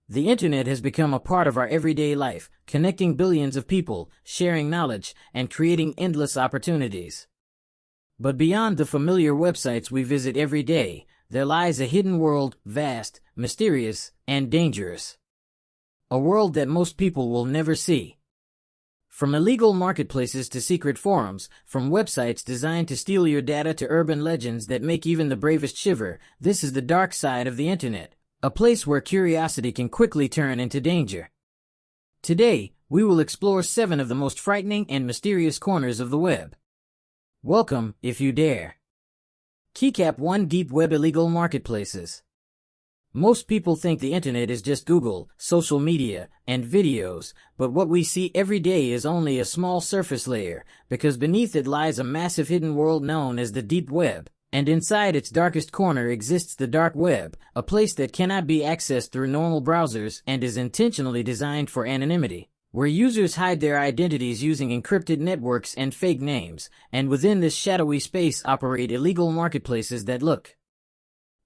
The internet has become a part of our everyday life, connecting billions of people, sharing knowledge, and creating endless opportunities. But beyond the familiar websites we visit every day, there lies a hidden world, vast, mysterious, and dangerous. A world that most people will never see. From illegal marketplaces to secret forums, from websites designed to steal your data to urban legends that make even the bravest shiver, this is the dark side of the internet, a place where curiosity can quickly turn into danger. Today, we will explore 7 of the most frightening and mysterious corners of the web. Welcome, if you dare. Keycap 1 Deep Web Illegal Marketplaces. Most people think the internet is just Google, social media, and videos, but what we see every day is only a small surface layer, because beneath it lies a massive hidden world known as the deep web, and inside its darkest corner exists the dark web, a place that cannot be accessed through normal browsers and is intentionally designed for anonymity, where users hide their identities using encrypted networks and fake names, and within this shadowy space operate illegal marketplaces that look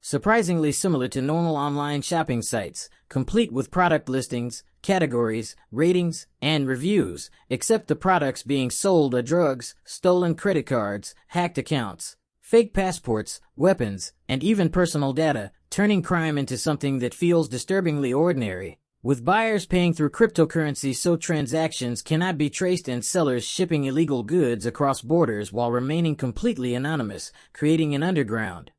surprisingly similar to normal online shopping sites, complete with product listings, categories, ratings, and reviews, except the products being sold are drugs, stolen credit cards, hacked accounts, fake passports, weapons, and even personal data, turning crime into something that feels disturbingly ordinary, with buyers paying through cryptocurrency so transactions cannot be traced and sellers shipping illegal goods across borders while remaining completely anonymous, creating an underground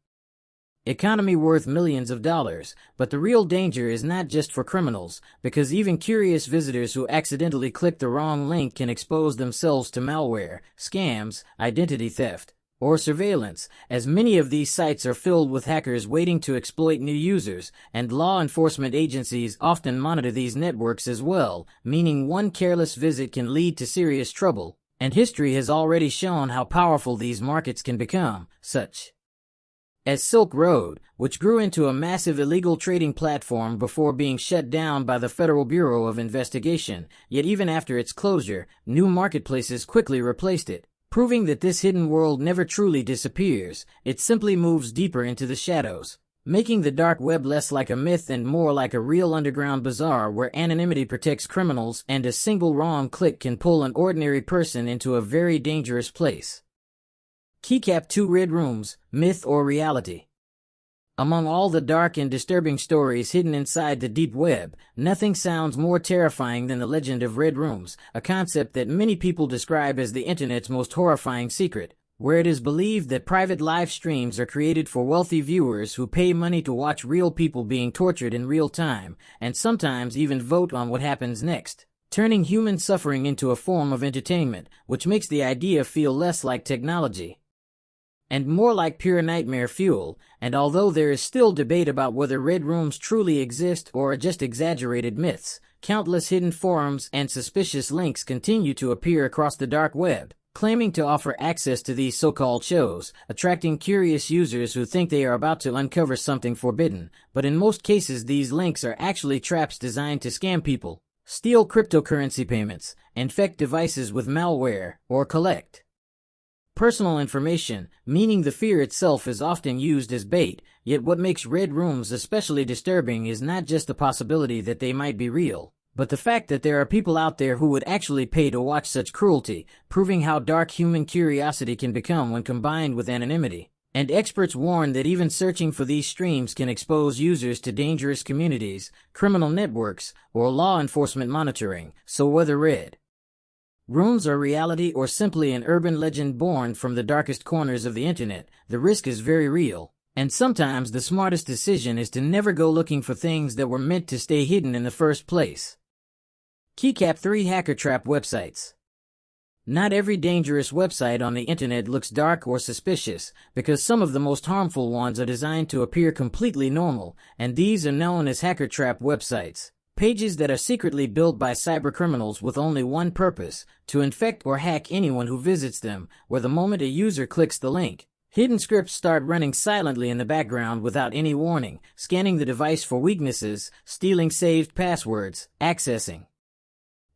economy worth millions of dollars. But the real danger is not just for criminals, because even curious visitors who accidentally click the wrong link can expose themselves to malware, scams, identity theft, or surveillance, as many of these sites are filled with hackers waiting to exploit new users, and law enforcement agencies often monitor these networks as well, meaning one careless visit can lead to serious trouble, and history has already shown how powerful these markets can become, such as Silk Road, which grew into a massive illegal trading platform before being shut down by the Federal Bureau of Investigation, yet even after its closure, new marketplaces quickly replaced it, proving that this hidden world never truly disappears, it simply moves deeper into the shadows, making the dark web less like a myth and more like a real underground bazaar where anonymity protects criminals and a single wrong click can pull an ordinary person into a very dangerous place. Keycap 2 Red Rooms, Myth or Reality. Among all the dark and disturbing stories hidden inside the deep web, nothing sounds more terrifying than the legend of Red Rooms, a concept that many people describe as the internet's most horrifying secret, where it is believed that private live streams are created for wealthy viewers who pay money to watch real people being tortured in real time, and sometimes even vote on what happens next, turning human suffering into a form of entertainment, which makes the idea feel less like technology and more like pure nightmare fuel. And although there is still debate about whether red rooms truly exist or are just exaggerated myths, countless hidden forums and suspicious links continue to appear across the dark web, claiming to offer access to these so-called shows, attracting curious users who think they are about to uncover something forbidden. But in most cases, these links are actually traps designed to scam people, steal cryptocurrency payments, infect devices with malware, or collect personal information, meaning the fear itself is often used as bait. Yet what makes red rooms especially disturbing is not just the possibility that they might be real, but the fact that there are people out there who would actually pay to watch such cruelty, proving how dark human curiosity can become when combined with anonymity. And experts warn that even searching for these streams can expose users to dangerous communities, criminal networks, or law enforcement monitoring. So whether red rooms are reality or simply an urban legend born from the darkest corners of the internet, the risk is very real. And sometimes the smartest decision is to never go looking for things that were meant to stay hidden in the first place. Keycap 3 Hacker Trap Websites. Not every dangerous website on the internet looks dark or suspicious, because some of the most harmful ones are designed to appear completely normal, and these are known as hacker trap websites. Pages that are secretly built by cybercriminals with only one purpose, to infect or hack anyone who visits them, where the moment a user clicks the link, hidden scripts start running silently in the background without any warning, scanning the device for weaknesses, stealing saved passwords, accessing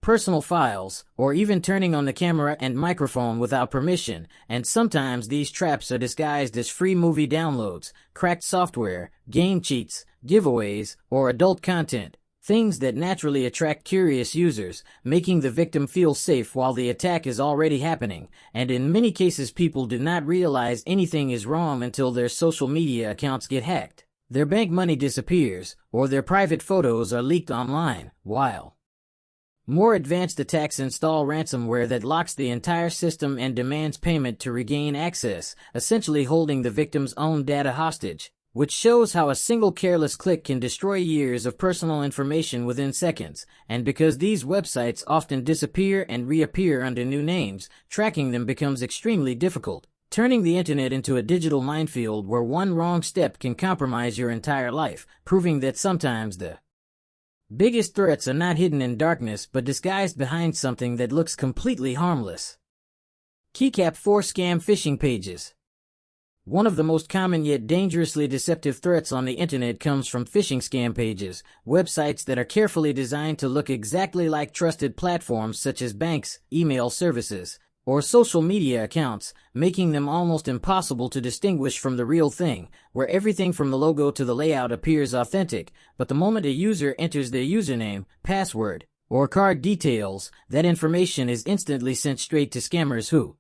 personal files, or even turning on the camera and microphone without permission. And sometimes these traps are disguised as free movie downloads, cracked software, game cheats, giveaways, or adult content, things that naturally attract curious users, making the victim feel safe while the attack is already happening, and in many cases people do not realize anything is wrong until their social media accounts get hacked, their bank money disappears, or their private photos are leaked online, while more advanced attacks install ransomware that locks the entire system and demands payment to regain access, essentially holding the victim's own data hostage, which shows how a single careless click can destroy years of personal information within seconds. And because these websites often disappear and reappear under new names, tracking them becomes extremely difficult, turning the internet into a digital minefield where one wrong step can compromise your entire life, proving that sometimes the biggest threats are not hidden in darkness but disguised behind something that looks completely harmless. Keycap 4 Scam Phishing Pages. One of the most common yet dangerously deceptive threats on the internet comes from phishing scam pages, websites that are carefully designed to look exactly like trusted platforms such as banks, email services, or social media accounts, making them almost impossible to distinguish from the real thing, where everything from the logo to the layout appears authentic, but the moment a user enters their username, password, or card details, that information is instantly sent straight to scammers who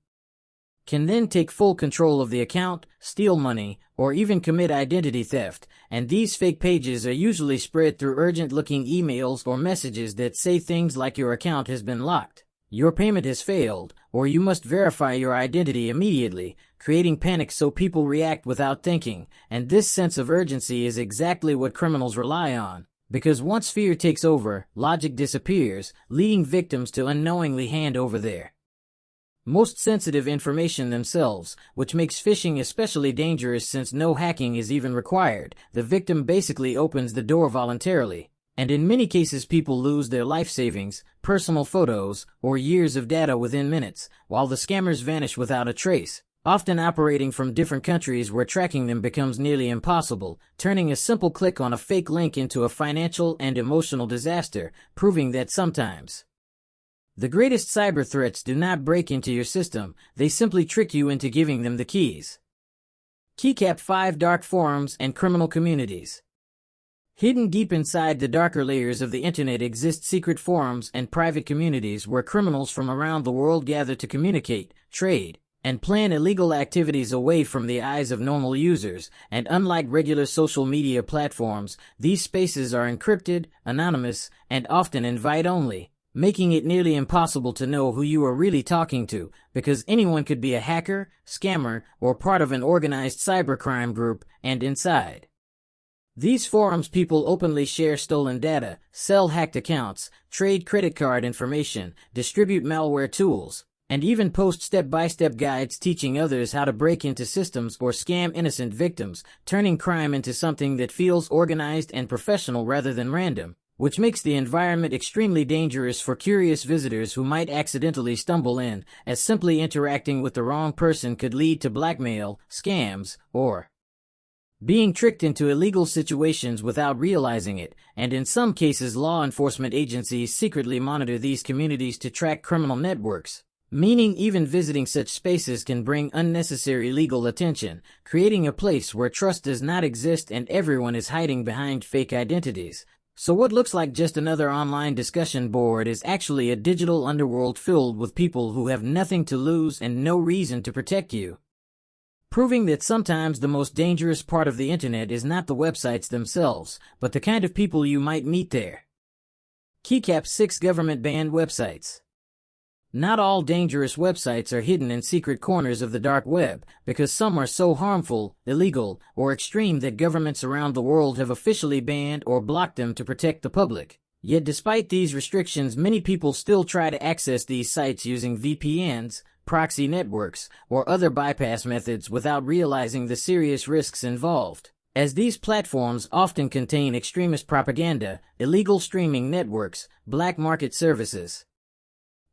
can then take full control of the account, steal money, or even commit identity theft, and these fake pages are usually spread through urgent-looking emails or messages that say things like your account has been locked, your payment has failed, or you must verify your identity immediately, creating panic so people react without thinking, and this sense of urgency is exactly what criminals rely on, because once fear takes over, logic disappears, leading victims to unknowingly hand over their most sensitive information themselves, which makes phishing especially dangerous since no hacking is even required. The victim basically opens the door voluntarily, and in many cases people lose their life savings, personal photos, or years of data within minutes, while the scammers vanish without a trace, often operating from different countries where tracking them becomes nearly impossible, turning a simple click on a fake link into a financial and emotional disaster, proving that sometimes the greatest cyber threats do not break into your system, they simply trick you into giving them the keys. Keycap 5 Dark Forums and Criminal Communities. Hidden deep inside the darker layers of the internet exist secret forums and private communities where criminals from around the world gather to communicate, trade, and plan illegal activities away from the eyes of normal users, and unlike regular social media platforms, these spaces are encrypted, anonymous, and often invite-only, making it nearly impossible to know who you are really talking to, because anyone could be a hacker, scammer, or part of an organized cybercrime group, and inside these forums people openly share stolen data, sell hacked accounts, trade credit card information, distribute malware tools, and even post step-by-step guides teaching others how to break into systems or scam innocent victims, turning crime into something that feels organized and professional rather than random, which makes the environment extremely dangerous for curious visitors who might accidentally stumble in, as simply interacting with the wrong person could lead to blackmail, scams, or being tricked into illegal situations without realizing it, and in some cases law enforcement agencies secretly monitor these communities to track criminal networks, meaning even visiting such spaces can bring unnecessary legal attention, creating a place where trust does not exist and everyone is hiding behind fake identities. So what looks like just another online discussion board is actually a digital underworld filled with people who have nothing to lose and no reason to protect you. Proving that sometimes the most dangerous part of the internet is not the websites themselves, but the kind of people you might meet there. Keycap 6 Government-banned websites. Not all dangerous websites are hidden in secret corners of the dark web, because some are so harmful, illegal, or extreme that governments around the world have officially banned or blocked them to protect the public. Yet despite these restrictions, many people still try to access these sites using VPNs, proxy networks, or other bypass methods without realizing the serious risks involved, as these platforms often contain extremist propaganda, illegal streaming networks, black market services,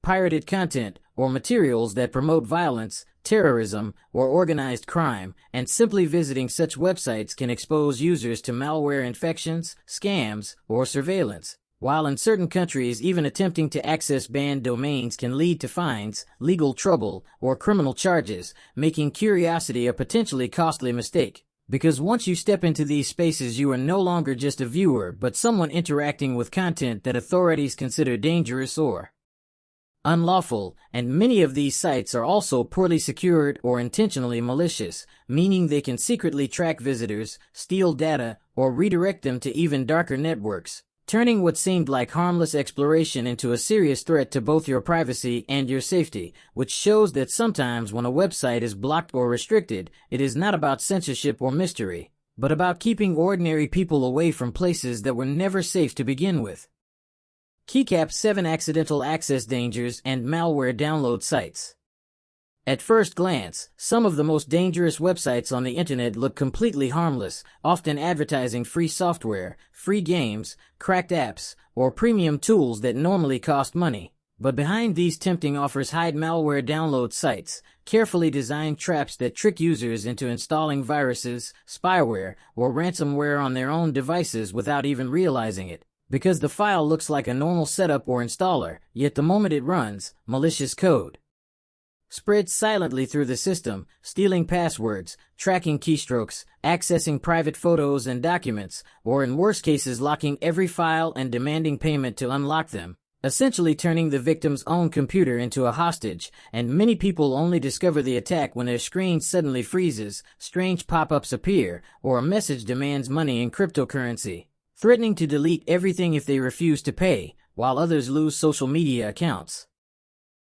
pirated content, or materials that promote violence, terrorism, or organized crime, and simply visiting such websites can expose users to malware infections, scams, or surveillance, while in certain countries even attempting to access banned domains can lead to fines, legal trouble, or criminal charges, making curiosity a potentially costly mistake. Because once you step into these spaces, you are no longer just a viewer, but someone interacting with content that authorities consider dangerous or unlawful, and many of these sites are also poorly secured or intentionally malicious, meaning they can secretly track visitors, steal data, or redirect them to even darker networks, turning what seemed like harmless exploration into a serious threat to both your privacy and your safety, which shows that sometimes when a website is blocked or restricted, it is not about censorship or mystery, but about keeping ordinary people away from places that were never safe to begin with. Keycap 7 Accidental Access Dangers and Malware Download Sites. At first glance, some of the most dangerous websites on the internet look completely harmless, often advertising free software, free games, cracked apps, or premium tools that normally cost money. But behind these tempting offers hide malware download sites, carefully designed traps that trick users into installing viruses, spyware, or ransomware on their own devices without even realizing it. Because the file looks like a normal setup or installer, yet the moment it runs, malicious code spreads silently through the system, stealing passwords, tracking keystrokes, accessing private photos and documents, or in worse cases locking every file and demanding payment to unlock them, essentially turning the victim's own computer into a hostage. And many people only discover the attack when their screen suddenly freezes, strange pop-ups appear, or a message demands money in cryptocurrency, threatening to delete everything if they refuse to pay, while others lose social media accounts,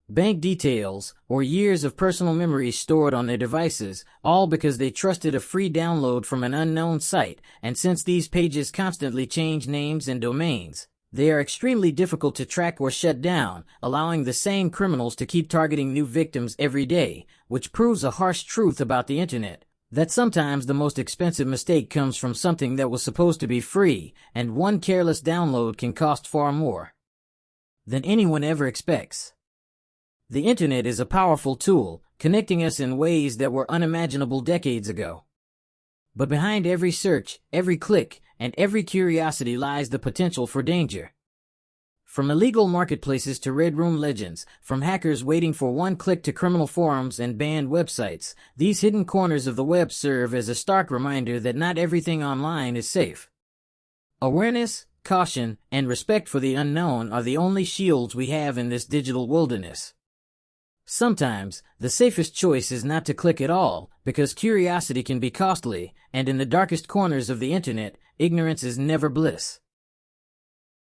bank details, or years of personal memories stored on their devices, all because they trusted a free download from an unknown site. And since these pages constantly change names and domains, they are extremely difficult to track or shut down, allowing the same criminals to keep targeting new victims every day, which proves a harsh truth about the internet, that sometimes the most expensive mistake comes from something that was supposed to be free, and one careless download can cost far more than anyone ever expects. The internet is a powerful tool, connecting us in ways that were unimaginable decades ago. But behind every search, every click, and every curiosity lies the potential for danger. From illegal marketplaces to red room legends, from hackers waiting for one click to criminal forums and banned websites, these hidden corners of the web serve as a stark reminder that not everything online is safe. Awareness, caution, and respect for the unknown are the only shields we have in this digital wilderness. Sometimes, the safest choice is not to click at all, because curiosity can be costly, and in the darkest corners of the internet, ignorance is never bliss.